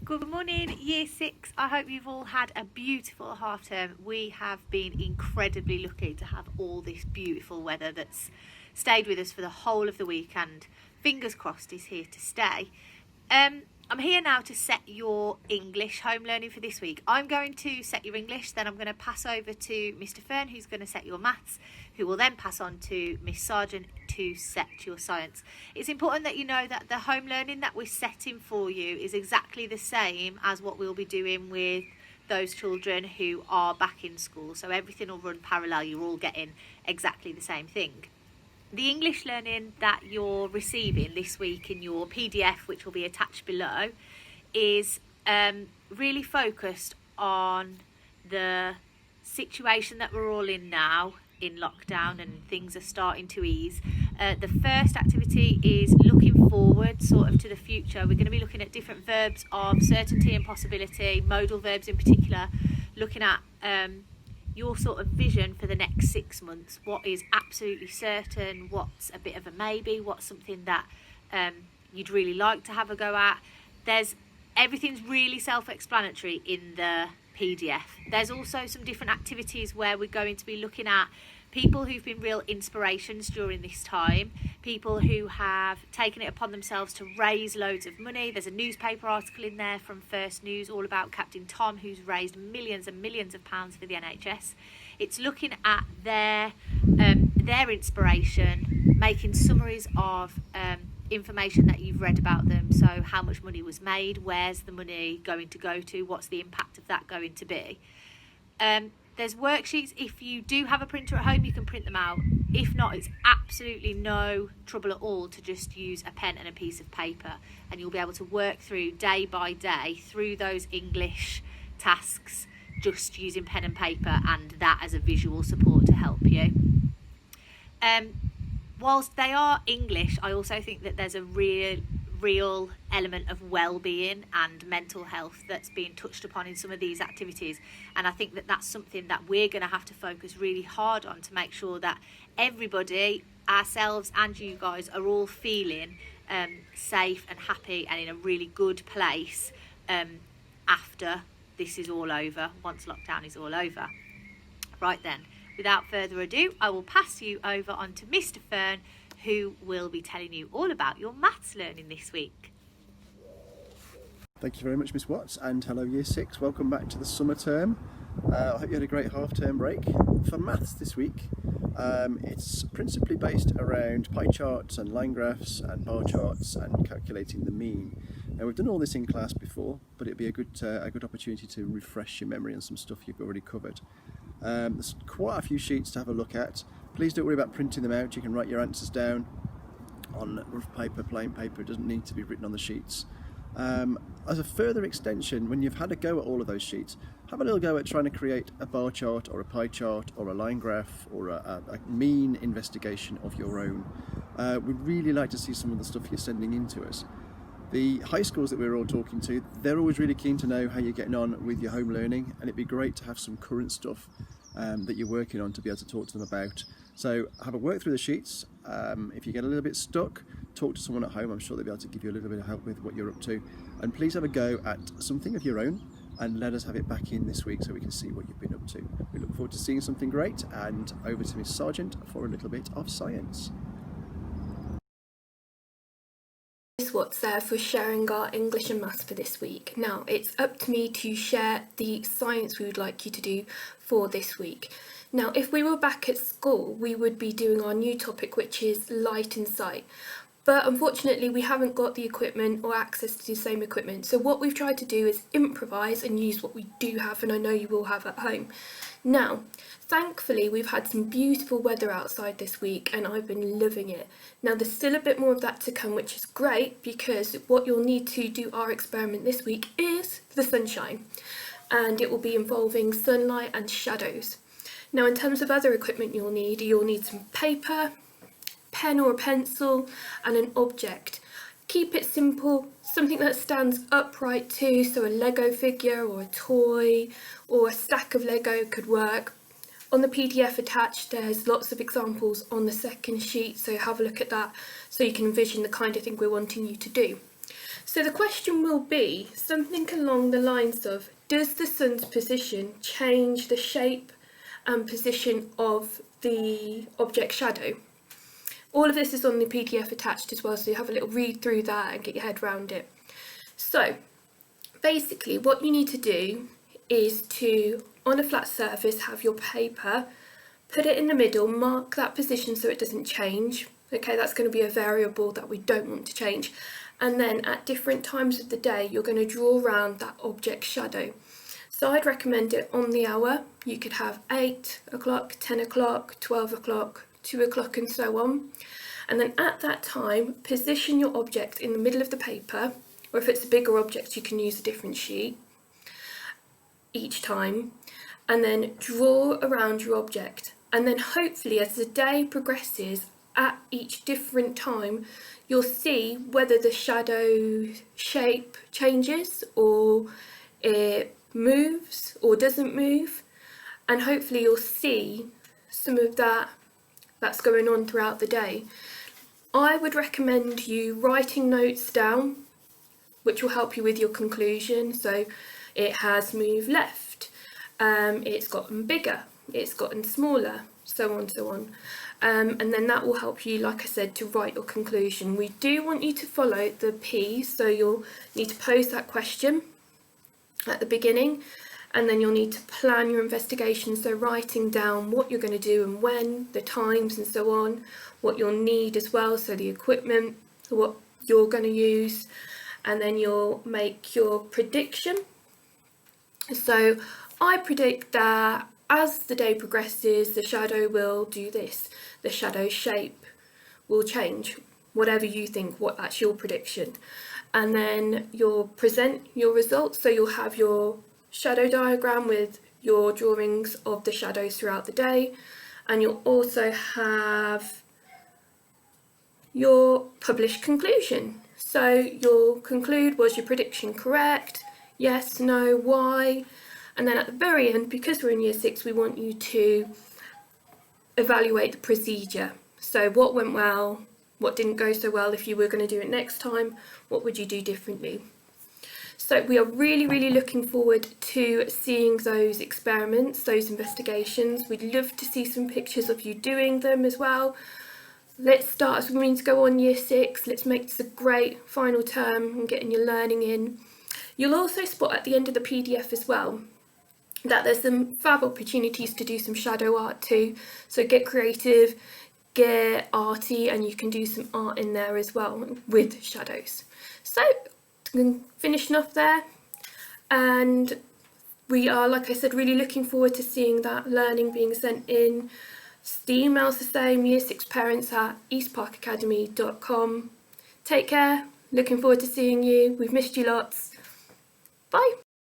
Good morning, Year 6. I hope you've all had a beautiful half term. We have been incredibly lucky to have all this beautiful weather that's stayed with us for the whole of the week, and fingers crossed is here to stay. I'm here now to set your English home learning for this week. I'm going to set your English, then I'm going to pass over to Mr. Fern, who's going to set your maths, who will then pass on to Miss Sargent to set your science. It's important that you know that the home learning that we're setting for you is exactly the same as what we'll be doing with those children who are back in school. So everything will run parallel. You're all getting exactly the same thing. The English learning that you're receiving this week in your PDF, which will be attached below, is really focused on the situation that we're all in now in lockdown, and things are starting to ease. The first activity is looking forward sort of to the future. We're going to be looking at different verbs of certainty and possibility, modal verbs in particular, looking at your sort of vision for the next 6 months. What is absolutely certain, what's a bit of a maybe, what's something that you'd really like to have a go at. Everything's really self-explanatory in the PDF. There's also some different activities where we're going to be looking at people who've been real inspirations during this time, people who have taken it upon themselves to raise loads of money. There's a newspaper article in there from First News all about Captain Tom, who's raised millions and millions of pounds for the NHS. It's looking at their inspiration, making summaries of information that you've read about them. So how much money was made, where's the money going to go to, what's the impact of that going to be. There's worksheets. If you do have a printer at home, you can print them out. If not, it's absolutely no trouble at all to just use a pen and a piece of paper, and you'll be able to work through day by day through those English tasks just using pen and paper and that as a visual support to help you. Whilst they are English, I also think that there's a real element of well-being and mental health that's being touched upon in some of these activities, and I think that that's something that we're going to have to focus really hard on to make sure that everybody, ourselves and you guys, are all feeling safe and happy and in a really good place after this is all over, once lockdown is all over. Right then, without further ado, I will pass you over onto Mr. Fern, who will be telling you all about your maths learning this week. Thank you very much, Miss Watts, and hello Year 6. Welcome back to the summer term. I hope you had a great half-term break. For maths this week, it's principally based around pie charts and line graphs and bar charts and calculating the mean. Now, we've done all this in class before, but it'd be a good opportunity to refresh your memory on some stuff you've already covered. There's quite a few sheets to have a look at. Please don't worry about printing them out. You can write your answers down on rough paper, plain paper. It doesn't need to be written on the sheets. As a further extension, when you've had a go at all of those sheets, have a little go at trying to create a bar chart or a pie chart or a line graph or a mean investigation of your own. We'd really like to see some of the stuff you're sending in to us. The high schools that we're all talking to, they're always really keen to know how you're getting on with your home learning, and it'd be great to have some current stuff that you're working on to be able to talk to them about. So have a work through the sheets. If you get a little bit stuck, talk to someone at home. I'm sure they'll be able to give you a little bit of help with what you're up to. And please have a go at something of your own and let us have it back in this week so we can see what you've been up to. We look forward to seeing something great, and over to Miss Sargent for a little bit of science. What's there for sharing our English and maths for this week. Now it's up to me to share the science we would like you to do for this week. Now if we were back at school, we would be doing our new topic, which is light and sight, but unfortunately we haven't got the equipment or access to the same equipment, so what we've tried to do is improvise and use what we do have, and I know you will have at home. Now, thankfully we've had some beautiful weather outside this week and I've been loving it. Now there's still a bit more of that to come, which is great, because what you'll need to do our experiment this week is the sunshine, and it will be involving sunlight and shadows. Now in terms of other equipment you'll need some paper, pen or a pencil, and an object. Keep it simple, something that stands upright too, so a Lego figure or a toy or a stack of Lego could work. On the PDF attached there's lots of examples on the second sheet, so have a look at that so you can envision the kind of thing we're wanting you to do. So the question will be something along the lines of, does the sun's position change the shape and position of the object shadow? All of this is on the PDF attached as well, so you have a little read through that and get your head around it. So basically what you need to do is to, on a flat surface, have your paper, put it in the middle, mark that position so it doesn't change. Okay, that's going to be a variable that we don't want to change. And then at different times of the day, you're going to draw around that object shadow. So I'd recommend it on the hour. You could have 8 o'clock, 10 o'clock, 12 o'clock, 2 o'clock and so on. And then at that time, position your object in the middle of the paper, or if it's a bigger object, you can use a different sheet each time, and then draw around your object. And then hopefully as the day progresses, at each different time, you'll see whether the shadow shape changes or it moves or doesn't move, and hopefully you'll see some of that's going on throughout the day. I would recommend you writing notes down, which will help you with your conclusion. So it has moved left, it's gotten bigger, it's gotten smaller, so on, so on. And then that will help you, like I said, to write your conclusion. We do want you to follow the P, so you'll need to pose that question at the beginning, and then you'll need to plan your investigation, so writing down what you're going to do and when, the times and so on, what you'll need as well, so the equipment, what you're going to use, and then you'll make your prediction. So I predict that as the day progresses, the shadow will do this, the shadow shape will change, whatever you think, that's your prediction. And then you'll present your results, so you'll have your shadow diagram with your drawings of the shadows throughout the day, and you'll also have your published conclusion. So you'll conclude, was your prediction correct? Yes, no, why? And then at the very end, because we're in year 6, we want you to evaluate the procedure. So what went well, what didn't go so well, if you were going to do it next time, what would you do differently? So we are really, really looking forward to seeing those experiments, those investigations. We'd love to see some pictures of you doing them as well. Let's start, as we mean to go on year 6, let's make this a great final term and getting your learning in. You'll also spot at the end of the PDF as well that there's some fab opportunities to do some shadow art too. So get creative, get arty, and you can do some art in there as well with shadows. So finishing off there, and we are, like I said, really looking forward to seeing that learning being sent in. The email's the same, year6parents@eastparkacademy.com. Take care, looking forward to seeing you. We've missed you lots. Bye.